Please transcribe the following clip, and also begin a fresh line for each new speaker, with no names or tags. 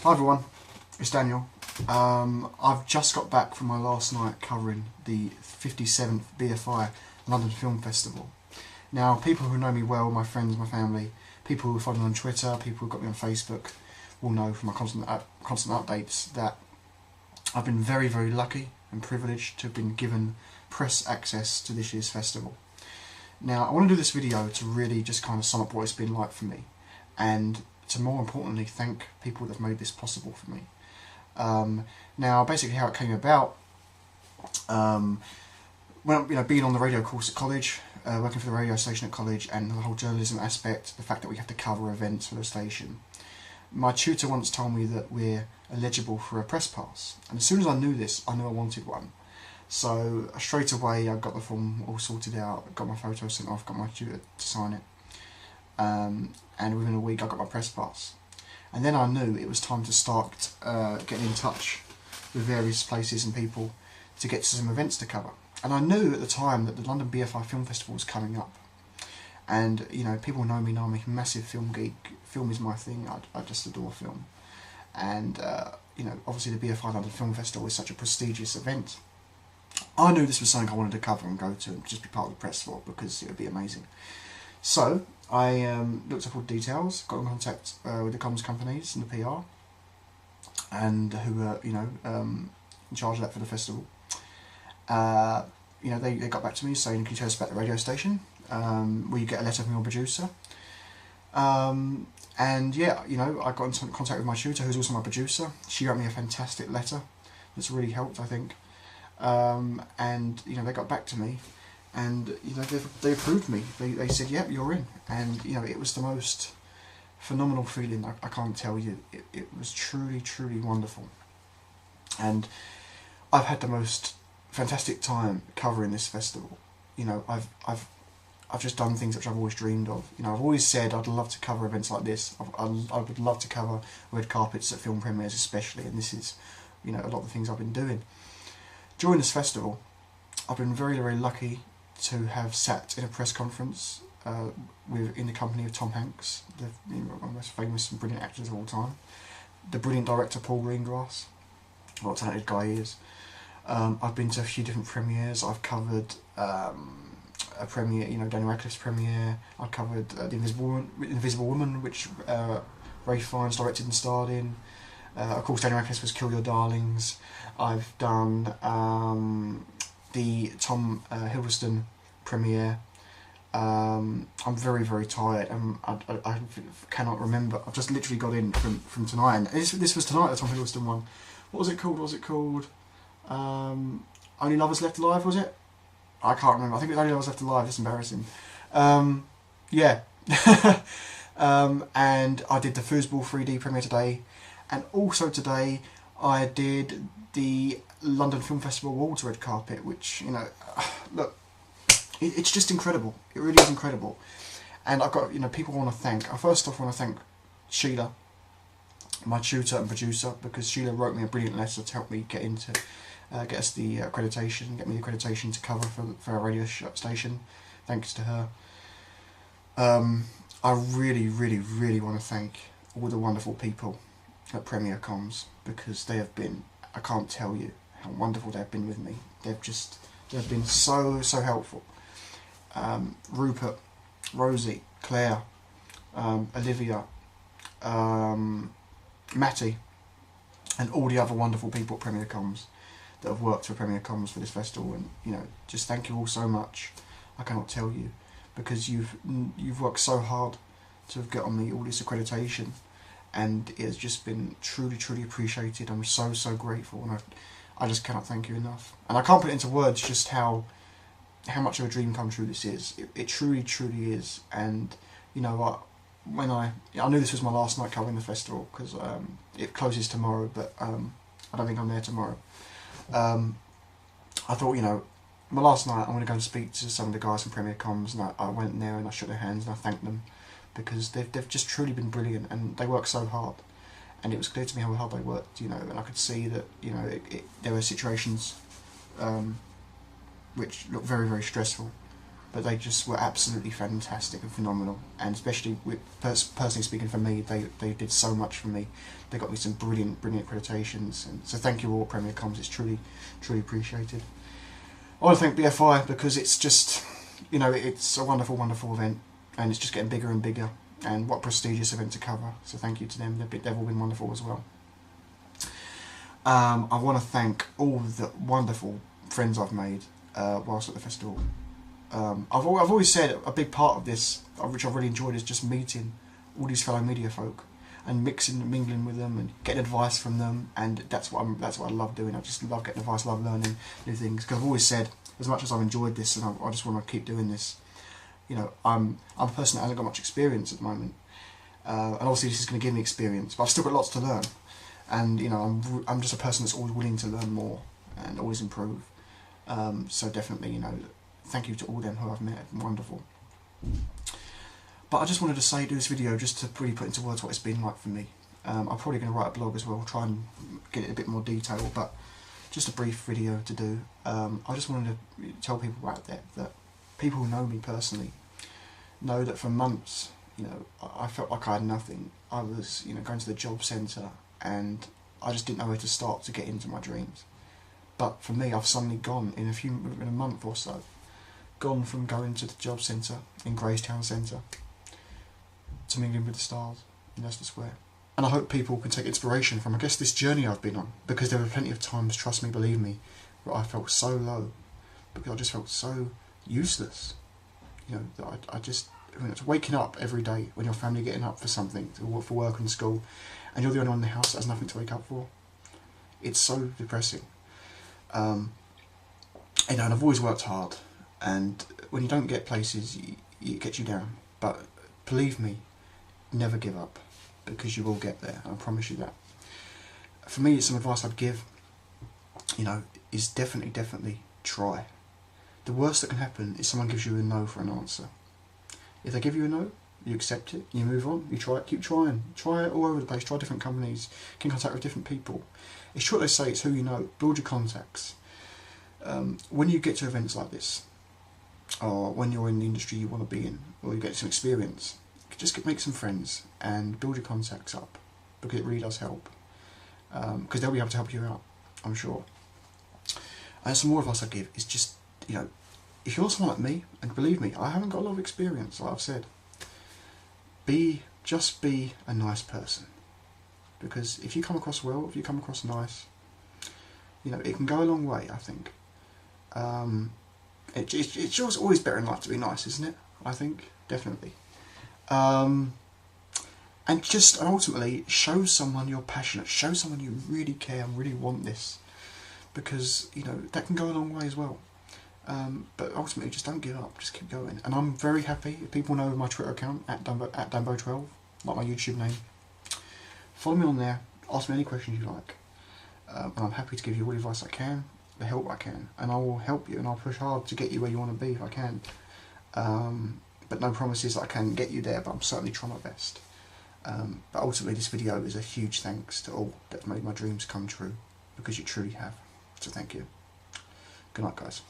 Hi everyone, it's Daniel. I've just got back from my last night covering the 57th BFI London Film Festival. Now, people who know me well, my friends, my family, people who follow me on Twitter, people who got me on Facebook, will know from my constant updates that I've been very, very lucky and privileged to have been given press access to this year's festival. Now, I want to do this video to really just kind of sum up what it's been like for me, and to more importantly thank people that have made this possible for me. Now, basically how it came about, being on the radio course at college, working for the radio station at college, and the whole journalism aspect, the fact that we have to cover events for the station. My tutor once told me that we're eligible for a press pass, and as soon as I knew this, I knew I wanted one. So straight away I got the form all sorted out, got my photo sent off, got my tutor to sign it, and within a week I got my press pass. And then I knew it was time to start getting in touch with various places and people to get to some events to cover. And I knew at the time that the London BFI Film Festival was coming up. And, you know, people know me now, I'm a massive film geek. Film is my thing, I just adore film. And, obviously the BFI London Film Festival is such a prestigious event. I knew this was something I wanted to cover and go to and just be part of the press for, because it would be amazing. So I looked up all the details, got in contact with the comms companies and the PR, and who were in charge of that for the festival. They got back to me saying, "Can you tell us about the radio station? Will you get a letter from your producer?" And yeah, I got in contact with my tutor, who's also my producer. She wrote me a fantastic letter that's really helped, I think. They got back to me. And they approved me. They said, "Yep, you're in." And it was the most phenomenal feeling. I can't tell you. It was truly, truly wonderful. And I've had the most fantastic time covering this festival. I've just done things which I've always dreamed of. I've always said I'd love to cover events like this. I would love to cover red carpets at film premieres, especially. And this is, a lot of the things I've been doing during this festival. I've been very, very lucky to have sat in a press conference in the company of Tom Hanks, one of the most famous and brilliant actors of all time, the brilliant director Paul Greengrass, what a talented guy he is. I've been to a few different premieres. I've covered a premiere, Daniel Radcliffe's premiere. I covered The Invisible Woman, which Ray Fiennes directed and starred in. Of course, Daniel Radcliffe was Kill Your Darlings. I've done the Tom Hiddleston premiere. I'm very, very tired, and I cannot remember. I've just literally got in from tonight. And this was tonight, the Tom Hiddleston one. What was it called? Only Lovers Left Alive, was it? I can't remember. I think it was Only Lovers Left Alive. It's embarrassing. Yeah. And I did the Foosball 3D premiere today, and also today I did the London Film Festival Awards red carpet, which, look, it's just incredible. It really is incredible. And I've got, people I want to thank. I first off want to thank Sheila, my tutor and producer, because Sheila wrote me a brilliant letter to help me get us the accreditation, get me the accreditation to cover for our radio station. Thanks to her. I really, really, really want to thank all the wonderful people at Premier Comms, because they have been, I can't tell you how wonderful they've been with me. They've been so, so helpful. Rupert, Rosie, Claire, Olivia, Matty, and all the other wonderful people at Premier Comms that have worked for Premier Comms for this festival. And just thank you all so much. I cannot tell you, because you've worked so hard to have gotten me all this accreditation, and it has just been truly, truly appreciated. I'm so, so grateful, and I just cannot thank you enough. And I can't put it into words just how much of a dream come true this is. It truly, truly is. And when I knew this was my last night covering the festival, because it closes tomorrow, but I don't think I'm there tomorrow. I thought, my last night I'm going to go and speak to some of the guys from Premier Comms, and I went in there and I shook their hands and I thanked them, because they've just truly been brilliant, and they work so hard. And it was clear to me how hard they worked, and I could see that, there were situations which looked very, very stressful, but they just were absolutely fantastic and phenomenal. And especially with personally speaking for me, they did so much for me. They got me some brilliant accreditations, and so thank you all at Premier Comms. It's truly appreciated. I want to thank BFI because it's just, you know, it's a wonderful event, and it's just getting bigger and bigger. And what a prestigious event to cover. So thank you to them. They've all been wonderful as well. I want to thank all the wonderful friends I've made whilst at the festival. I've always said a big part of this, which I've really enjoyed, is just meeting all these fellow media folk and mixing and mingling with them and getting advice from them. And that's what I love doing. I just love getting advice, love learning new things. Because I've always said, as much as I've enjoyed this and I just want to keep doing this, you know, I'm a person that hasn't got much experience at the moment, and obviously this is going to give me experience, but I've still got lots to learn. And you know, I'm just a person that's always willing to learn more and always improve. So definitely, you know, thank you to all them who I've met. Wonderful. But I just wanted to do this video just to really put into words what it's been like for me. I'm probably going to write a blog as well, try and get it a bit more detail, but just a brief video to do. I just wanted to tell people out there that people who know me personally know that for months, you know, I felt like I had nothing. I was, you know, going to the job centre and I just didn't know where to start to get into my dreams. But for me, I've suddenly gone in a month or so, gone from going to the job centre in Gracetown Centre to mingling with the stars in Leicester Square. And I hope people can take inspiration from, I guess, this journey I've been on, because there were plenty of times, trust me, believe me, where I felt so low, because I just felt so useless. You know, that I just, I mean, it's waking up every day when your family getting up for something, for work and school, and you're the only one in the house that has nothing to wake up for. It's so depressing. You know, and I've always worked hard, and when you don't get places, it gets you down. But believe me, never give up, because you will get there. I promise you that. For me, some advice I'd give, you know, is definitely try. The worst that can happen is someone gives you a no for an answer. If they give you a no, you accept it, you move on, you try it, keep trying. Try it all over the place, try different companies, get in contact with different people. It's true what they say, it's who you know, build your contacts. When you get to events like this, or when you're in the industry you want to be in, or you get some experience, just make some friends and build your contacts up, because it really does help. Because they'll be able to help you out, I'm sure. And some more advice I give is just, you know, if you're someone like me, and believe me, I haven't got a lot of experience, like I've said, just be a nice person. Because if you come across well, if you come across nice, you know, it can go a long way, I think. It's just always better in life to be nice, isn't it? I think, definitely. And ultimately, show someone you're passionate, show someone you really care and really want this. Because, you know, that can go a long way as well. But ultimately, just don't give up, just keep going. And I'm very happy if people know my Twitter account, at Dumbo12, like my YouTube name. Follow me on there, ask me any questions you like. And I'm happy to give you all the advice I can, the help I can. And I will help you, and I'll push hard to get you where you want to be if I can. But no promises that I can get you there, but I'm certainly trying my best. But ultimately, this video is a huge thanks to all that have made my dreams come true, because you truly have. So thank you. Good night, guys.